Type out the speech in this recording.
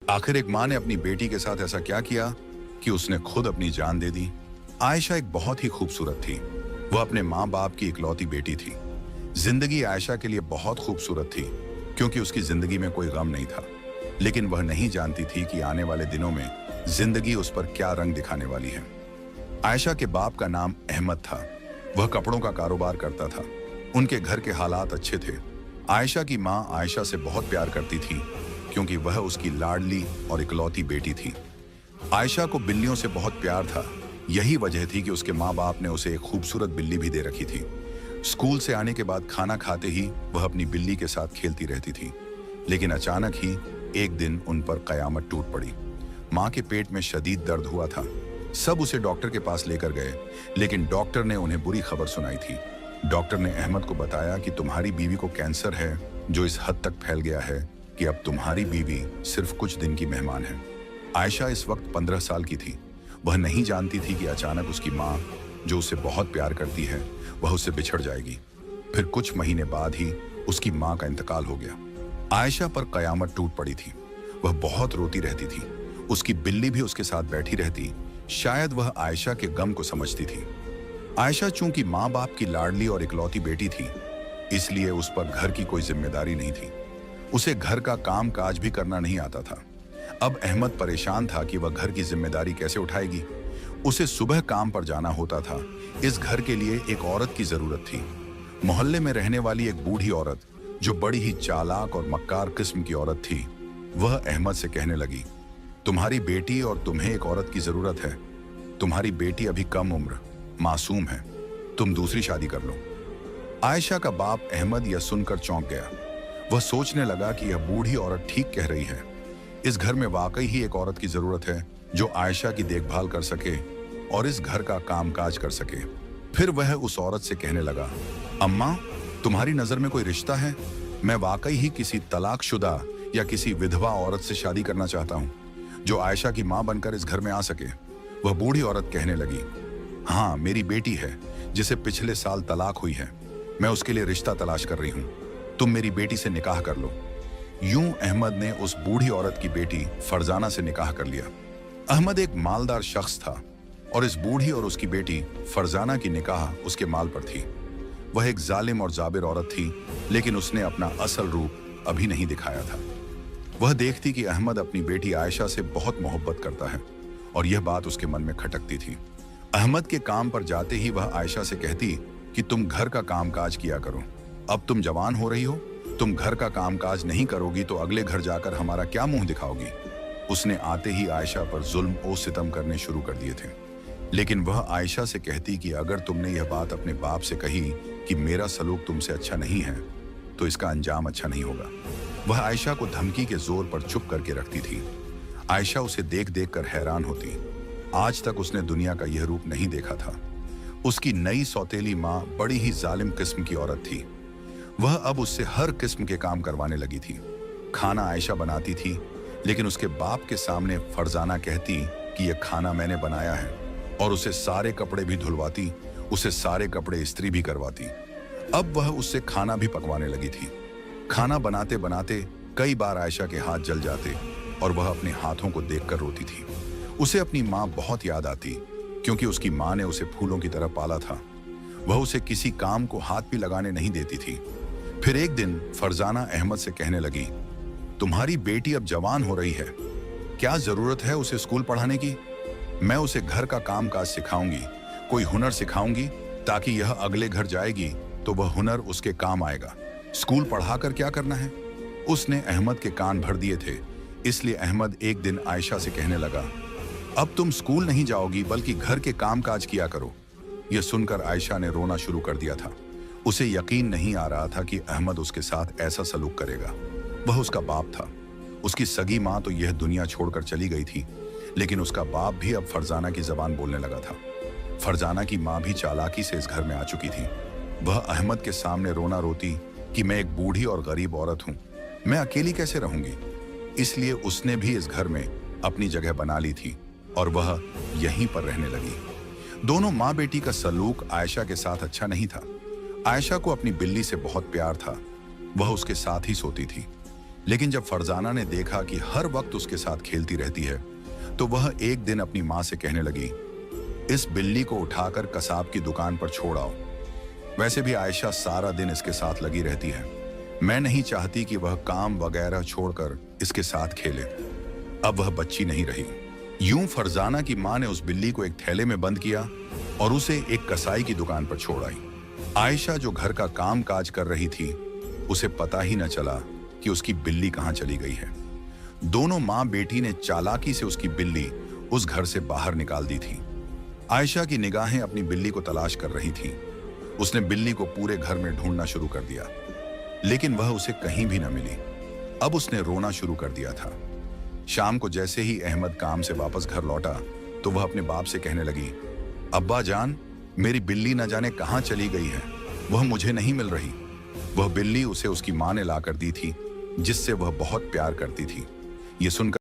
आखिर एक माँ ने अपनी बेटी के साथ ऐसा क्या किया कि उसने खुद अपनी जान दे दी। आयशा एक बहुत ही खूबसूरत थी। वह अपने माँ बाप की इकलौती बेटी थी। जिंदगी आयशा के लिए बहुत खूबसूरत थी क्योंकि उसकी जिंदगी में कोई गम नहीं था। लेकिन वह नहीं जानती थी कि आने वाले दिनों में जिंदगी उस पर क्या रंग दिखाने वाली है। आयशा के बाप का नाम अहमद था। वह कपड़ों का कारोबार करता था। उनके घर के हालात अच्छे थे। आयशा की माँ आयशा से बहुत प्यार करती थी क्योंकि वह उसकी लाडली और इकलौती बेटी थी। आयशा को बिल्लियों से बहुत प्यार था। यही वजह थी कि उसके माँ बाप ने उसे एक खूबसूरत बिल्ली भी दे रखी थी। स्कूल से आने के बाद खाना खाते ही वह अपनी बिल्ली के साथ खेलती रहती थी। लेकिन अचानक ही एक दिन उन पर कयामत टूट पड़ी। माँ के पेट में शदीद दर्द हुआ था। सब उसे डॉक्टर के पास लेकर गए, लेकिन डॉक्टर ने उन्हें बुरी खबर सुनाई थी। डॉक्टर ने अहमद को बताया कि तुम्हारी बीवी को कैंसर है, जो इस हद तक फैल गया है कि अब तुम्हारी बीवी सिर्फ कुछ दिन की मेहमान है। आयशा इस वक्त 15 साल की थी। वह नहीं जानती थी कि अचानक उसकी माँ, जो उसे बहुत प्यार करती है, वह उससे बिछड़ जाएगी। फिर कुछ महीने बाद ही उसकी माँ का इंतकाल हो गया। आयशा पर कयामत टूट पड़ी थी। वह बहुत रोती रहती थी। उसकी बिल्ली भी उसके साथ बैठी रहती। शायद वह आयशा के गम को समझती थी। आयशा चूंकि माँ बाप की लाडली और इकलौती बेटी थी, इसलिए उस पर घर की कोई जिम्मेदारी नहीं थी। उसे घर का काम काज भी करना नहीं आता था। अब अहमद परेशान था कि वह घर की जिम्मेदारी कैसे उठाएगी। उसे सुबह काम पर जाना होता था। इस घर के लिए एक औरत की जरूरत थी। मोहल्ले में रहने वाली एक बूढ़ी औरत, जो बड़ी ही चालाक और मक्कार किस्म की औरत थी, वह अहमद से कहने लगी, तुम्हारी बेटी और तुम्हें एक औरत की जरूरत है। तुम्हारी बेटी अभी कम उम्र, मासूम है। तुम दूसरी शादी कर लो। आयशा का बाप अहमद यह सुनकर चौंक गया। वह सोचने लगा कि यह बूढ़ी औरत ठीक कह रही है। इस घर में वाकई ही एक औरत की जरूरत है जो आयशा की देखभाल कर सके और इस घर का कामकाज कर सके। फिर वह उस औरत से कहने लगा, अम्मा, तुम्हारी नजर में कोई रिश्ता है? मैं वाकई ही किसी तलाकशुदा या किसी विधवा औरत से शादी करना चाहता हूँ, जो आयशा की माँ बनकर इस घर में आ सके। वह बूढ़ी औरत कहने लगी, हाँ, मेरी बेटी है जिसे पिछले साल तलाक हुई है। मैं उसके लिए रिश्ता तलाश कर रही हूँ। तुम मेरी बेटी से निकाह कर लो। यूं अहमद ने उस बूढ़ी औरत की बेटी फरजाना से निकाह कर लिया। अहमद एक मालदार शख्स था और इस बूढ़ी और उसकी बेटी फरजाना की निकाह उसके माल पर थी। वह एक जालिम और जाबिर औरत थी, लेकिन उसने अपना असल रूप अभी नहीं दिखाया था। वह देखती कि अहमद अपनी बेटी आयशा से बहुत मोहब्बत करता है और यह बात उसके मन में खटकती थी। अहमद के काम पर जाते ही वह आयशा से कहती कि तुम घर का कामकाज किया करो। अब तुम जवान हो रही हो, तुम घर का कामकाज नहीं करोगी तो अगले घर जाकर हमारा क्या मुंह दिखाओगी। उसने आते ही आयशा पर जुल्म और सितम करने शुरू कर दिए थे। लेकिन वह आयशा से कहती कि अगर तुमने यह बात अपने बाप से कही कि मेरा सलूक तुमसे अच्छा नहीं है, तो इसका अंजाम अच्छा नहीं होगा। वह आयशा को धमकी के जोर पर चुप करके रखती थी। आयशा उसे देख देख कर हैरान होती। आज तक उसने दुनिया का यह रूप नहीं देखा था। उसकी नई सौतेली माँ बड़ी ही जालिम किस्म की औरत थी। वह अब उससे हर किस्म के काम करवाने लगी थी। खाना आयशा बनाती थी, लेकिन उसके बाप के सामने फरजाना कहती कि यह खाना मैंने बनाया है, और उसे सारे कपड़े भी धुलवाती, उसे सारे कपड़े इस्त्री भी करवाती। अब वह उससे खाना भी पकवाने लगी थी। खाना बनाते बनाते कई बार आयशा के हाथ जल जाते और वह अपने हाथों को देखकर रोती थी। उसे अपनी माँ बहुत याद आती, क्योंकि उसकी माँ ने उसे फूलों की तरह पाला था। वह उसे किसी काम को हाथ भी लगाने नहीं देती थी। फिर एक दिन फरजाना अहमद से कहने लगी, तुम्हारी बेटी अब जवान हो रही है, क्या जरूरत है उसे स्कूल पढ़ाने की? मैं उसे घर का कामकाज सिखाऊंगी, कोई हुनर सिखाऊंगी, ताकि यह अगले घर जाएगी तो वह हुनर उसके काम आएगा। स्कूल पढ़ाकर क्या करना है? उसने अहमद के कान भर दिए थे। इसलिए अहमद एक दिन आयशा से कहने लगा, अब तुम स्कूल नहीं जाओगी बल्कि घर के कामकाज किया करो। यह सुनकर आयशा ने रोना शुरू कर दिया था। उसे यकीन नहीं आ रहा था कि अहमद उसके साथ ऐसा सलूक करेगा। वह उसका बाप था। उसकी सगी माँ तो यह दुनिया छोड़कर चली गई थी, लेकिन उसका बाप भी अब फरजाना की जबान बोलने लगा था। फरजाना की माँ भी चालाकी से इस घर में आ चुकी थी। वह अहमद के सामने रोना रोती कि मैं एक बूढ़ी और गरीब औरत हूँ, मैं अकेली कैसे रहूंगी। इसलिए उसने भी इस घर में अपनी जगह बना ली थी और वह यहीं पर रहने लगी। दोनों माँ बेटी का सलूक आयशा के साथ अच्छा नहीं था। आयशा को अपनी बिल्ली से बहुत प्यार था। वह उसके साथ ही सोती थी। लेकिन जब फरजाना ने देखा कि हर वक्त उसके साथ खेलती रहती है, तो वह एक दिन अपनी माँ से कहने लगी, इस बिल्ली को उठाकर कसाब की दुकान पर छोड़ आओ। वैसे भी आयशा सारा दिन इसके साथ लगी रहती है, मैं नहीं चाहती कि वह काम वगैरह छोड़कर इसके साथ खेले। अब वह बच्ची नहीं रही। यूं फरजाना की माँ ने उस बिल्ली को एक थैले में बंद किया और उसे एक कसाई की दुकान पर छोड़ आई। आयशा जो घर का काम काज कर रही थी, उसे पता ही न चला कि उसकी बिल्ली कहाँ चली गई है। दोनों माँ बेटी ने चालाकी से उसकी बिल्ली उस घर से बाहर निकाल दी थी। आयशा की निगाहें अपनी बिल्ली को तलाश कर रही थीं। उसने बिल्ली को पूरे घर में ढूंढना शुरू कर दिया, लेकिन वह उसे कहीं भी न मिली। अब उसने रोना शुरू कर दिया था। शाम को जैसे ही अहमद काम से वापस घर लौटा, तो वह अपने बाप से कहने लगी, अब्बा जान, मेरी बिल्ली न जाने कहाँ चली गई है, वह मुझे नहीं मिल रही। वह बिल्ली उसे उसकी माँ ने ला कर दी थी, जिससे वह बहुत प्यार करती थी। ये सुनकर